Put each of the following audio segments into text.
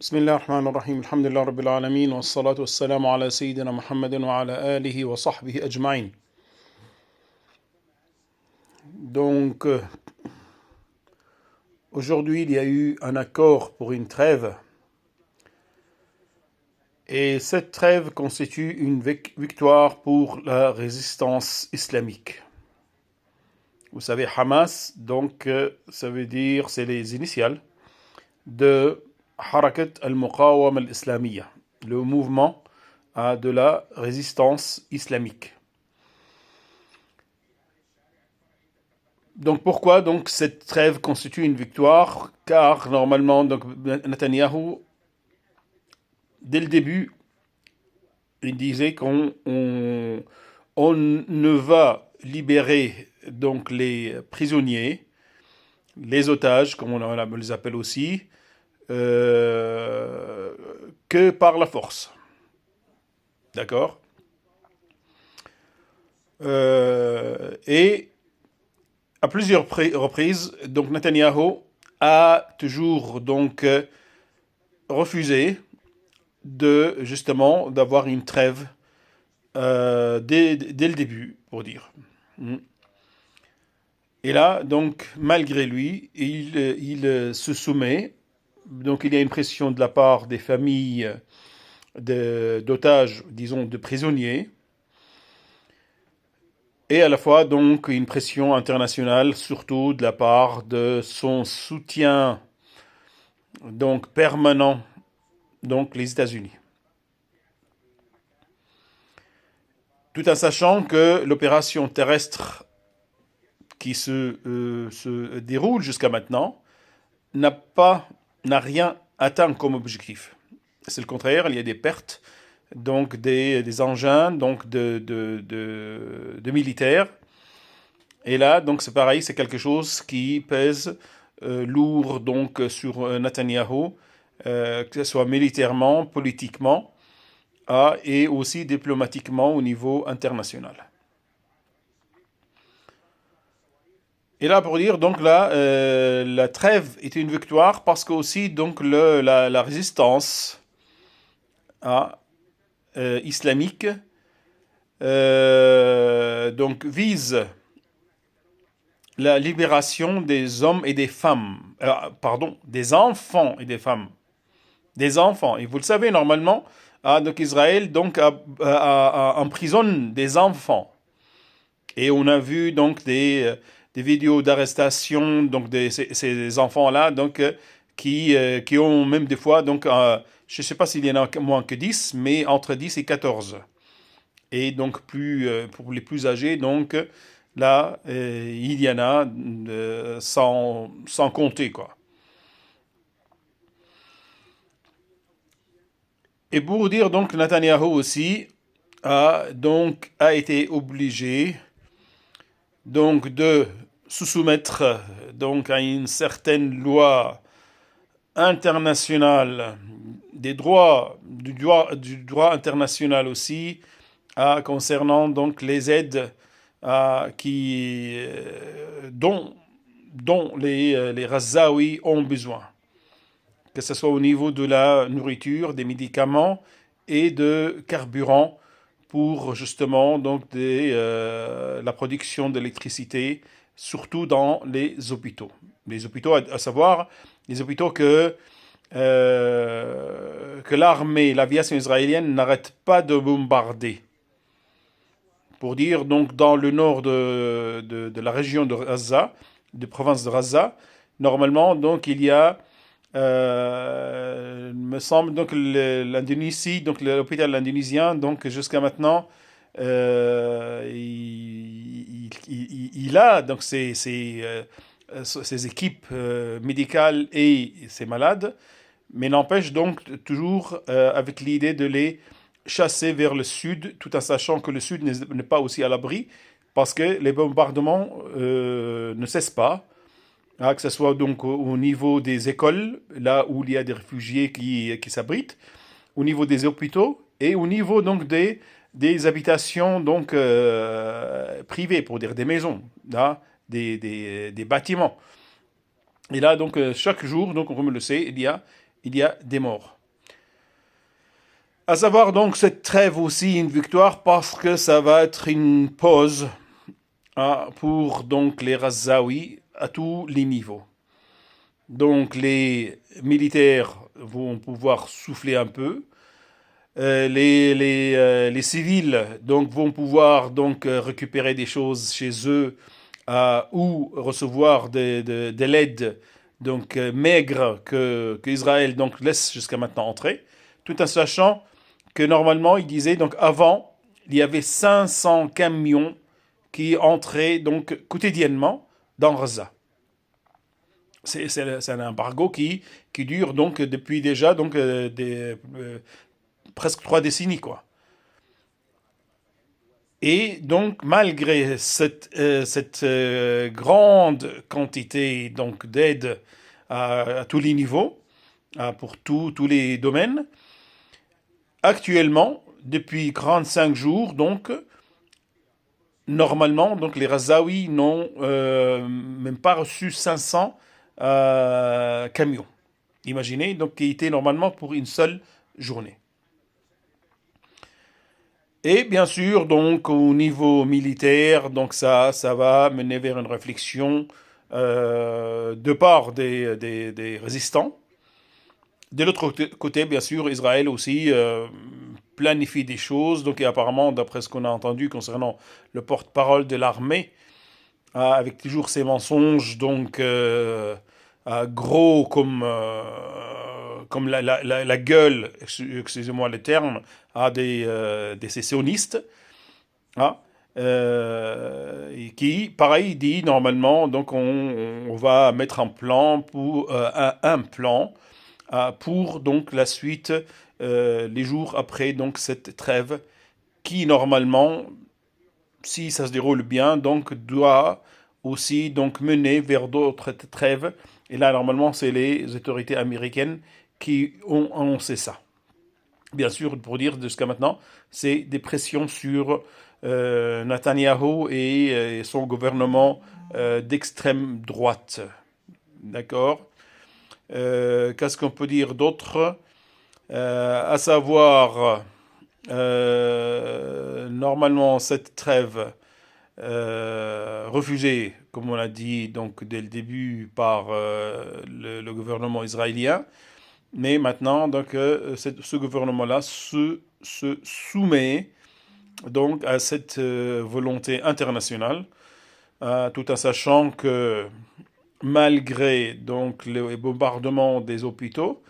بسم الله الرحمن الرحيم الحمد لله رب العالمين والصلاة والسلام على سيدنا محمد وعلى آله وصحبه أجمعين. Donc, aujourd'hui, il y a eu un accord pour une trêve. Et cette trêve constitue une victoire pour la résistance islamique. Vous savez, Hamas, donc, ça veut dire, c'est les initiales de Harakat al-Muqawama al-Islamiyya, le mouvement de la résistance islamique. Donc pourquoi donc cette trêve constitue une victoire? Car normalement donc Netanyahou, dès le début, il disait on ne va libérer donc les prisonniers, les otages, comme on les appelle aussi, que par la force. D'accord. Et à plusieurs reprises, donc Netanyahou a toujours donc refusé de justement d'avoir une trêve dès le début, pour dire. Et là, donc, malgré lui, il se soumet. Donc, il y a une pression de la part des familles d'otages, disons, de prisonniers, et à la fois, donc, une pression internationale, surtout de la part de son soutien, donc, permanent, donc, les États-Unis. Tout en sachant que l'opération terrestre qui se déroule jusqu'à maintenant n'a rien atteint comme objectif. C'est le contraire, il y a des pertes, donc des engins, donc de militaires. Et là, donc c'est pareil, c'est quelque chose qui pèse lourd donc sur Netanyahou, que ce soit militairement, politiquement, et aussi diplomatiquement au niveau international. Et là, pour dire, donc là, la trêve était une victoire parce que aussi, donc, la résistance islamique donc, vise la libération des hommes et des femmes, pardon, des enfants et des femmes. Des enfants. Et vous le savez, normalement, donc Israël donc, emprisonne des enfants. Et on a vu donc des vidéos d'arrestation donc ces enfants-là donc qui ont même des fois donc je ne sais pas s'il y en a moins que 10 mais entre 10 et 14. Et donc pour les plus âgés donc là il y en a sans compter quoi. Et pour dire donc Netanyahou aussi a été obligé donc de se soumettre donc à une certaine loi internationale du droit international aussi concernant donc les aides dont les Gazaouis ont besoin, que ce soit au niveau de la nourriture, des médicaments et de carburant pour justement donc la production d'électricité, surtout dans les hôpitaux. Les hôpitaux, à savoir les hôpitaux que l'armée, l'aviation israélienne n'arrête pas de bombarder. Pour dire, donc, dans le nord de la région de Gaza, de province de Gaza, normalement, donc, il y a, me semble, donc, l'Indonésie, donc, l'hôpital indonésien, donc, jusqu'à maintenant, il a, donc, ses équipes médicales et ses malades, mais n'empêche donc toujours avec l'idée de les chasser vers le sud, tout en sachant que le sud n'est pas aussi à l'abri, parce que les bombardements ne cessent pas, que ce soit donc au niveau des écoles, là où il y a des réfugiés qui s'abritent, au niveau des hôpitaux et au niveau donc des habitations donc privées, pour dire des maisons, là, des bâtiments. Et là donc chaque jour, donc comme on le sait, il y a il y a des morts. À savoir donc cette trêve aussi une victoire parce que ça va être une pause pour donc les Razaouis à tous les niveaux. Donc les militaires vont pouvoir souffler un peu. Les civils donc vont pouvoir donc récupérer des choses chez eux ou recevoir de l'aide donc maigre que Israël donc laisse jusqu'à maintenant entrer, tout en sachant que normalement il disait donc avant il y avait 500 camions qui entraient donc quotidiennement dans Gaza. C'est un embargo qui dure donc depuis déjà donc presque 3 décennies quoi. Et donc, malgré cette grande quantité donc d'aide à tous les niveaux, pour tous les domaines, actuellement, depuis 45 jours, donc, normalement, donc, les Razaouis n'ont même pas reçu 500 camions. Imaginez, donc, qui étaient normalement pour une seule journée. Et bien sûr, donc au niveau militaire, donc ça va mener vers une réflexion de part des résistants. De l'autre côté, bien sûr, Israël aussi planifie des choses. Donc, et apparemment, d'après ce qu'on a entendu concernant le porte-parole de l'armée, avec toujours ces mensonges, donc gros comme la gueule, excusez-moi le terme, des sécessionnistes, hein, et qui, pareil, dit normalement, donc on va mettre un plan un plan pour donc la suite, les jours après donc cette trêve, qui normalement, si ça se déroule bien, donc doit aussi donc mener vers d'autres trêves. Et là, normalement, c'est les autorités américaines qui ont annoncé ça. Bien sûr, pour dire jusqu'à maintenant, c'est des pressions sur Netanyahou et son gouvernement d'extrême droite. D'accord. Qu'est-ce qu'on peut dire d'autre? À savoir, normalement, cette trêve refusée, comme on l'a dit donc dès le début par le gouvernement israélien, mais maintenant donc ce gouvernement-là se soumet donc à cette volonté internationale, tout en sachant que malgré donc les bombardements des hôpitaux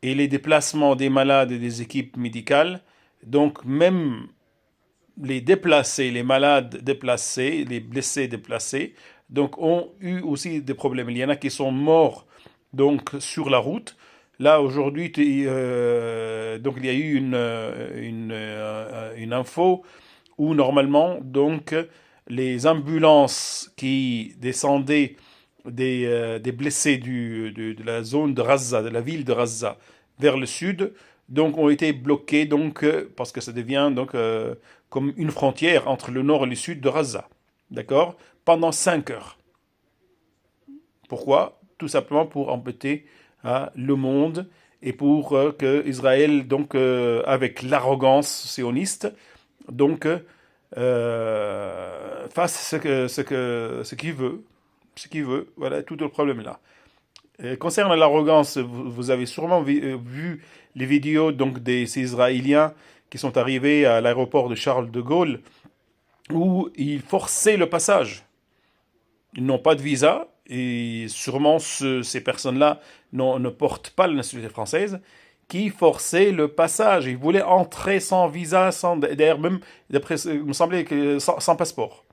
et les déplacements des malades et des équipes médicales, donc même les déplacés, les malades déplacés, les blessés déplacés, donc ont eu aussi des problèmes. Il y en a qui sont morts donc sur la route. Là aujourd'hui, donc il y a eu une info où normalement donc les ambulances qui descendaient des blessés de la zone de Gaza, de la ville de Gaza, vers le sud, donc ont été bloqués donc parce que ça devient donc comme une frontière entre le nord et le sud de Gaza, d'accord, pendant 5 heures. Pourquoi? Tout simplement pour embêter le monde et pour que Israël donc avec l'arrogance sioniste donc fasse ce qu'il veut. Voilà tout le problème là. Concernant l'arrogance, vous avez sûrement vu les vidéos donc des Israéliens qui sont arrivés à l'aéroport de Charles de Gaulle où ils forçaient le passage. Ils n'ont pas de visa et sûrement ces personnes-là ne portent pas la nationalité française qui forçaient le passage. Ils voulaient entrer sans visa, d'ailleurs même, d'après, il me semblait que sans passeport.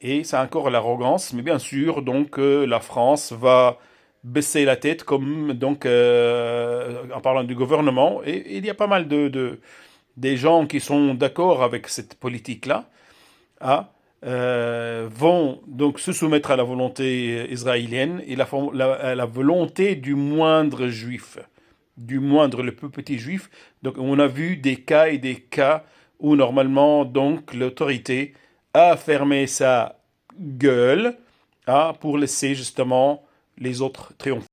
Et c'est encore l'arrogance, mais bien sûr, donc la France va baisser la tête, comme donc en parlant du gouvernement, et il y a pas mal des gens qui sont d'accord avec cette politique-là, hein, vont donc se soumettre à la volonté israélienne et à la volonté du moindre juif, du moindre, le plus petit juif. Donc on a vu des cas et des cas où normalement donc l'autorité a fermé sa gueule pour laisser justement les autres triompher.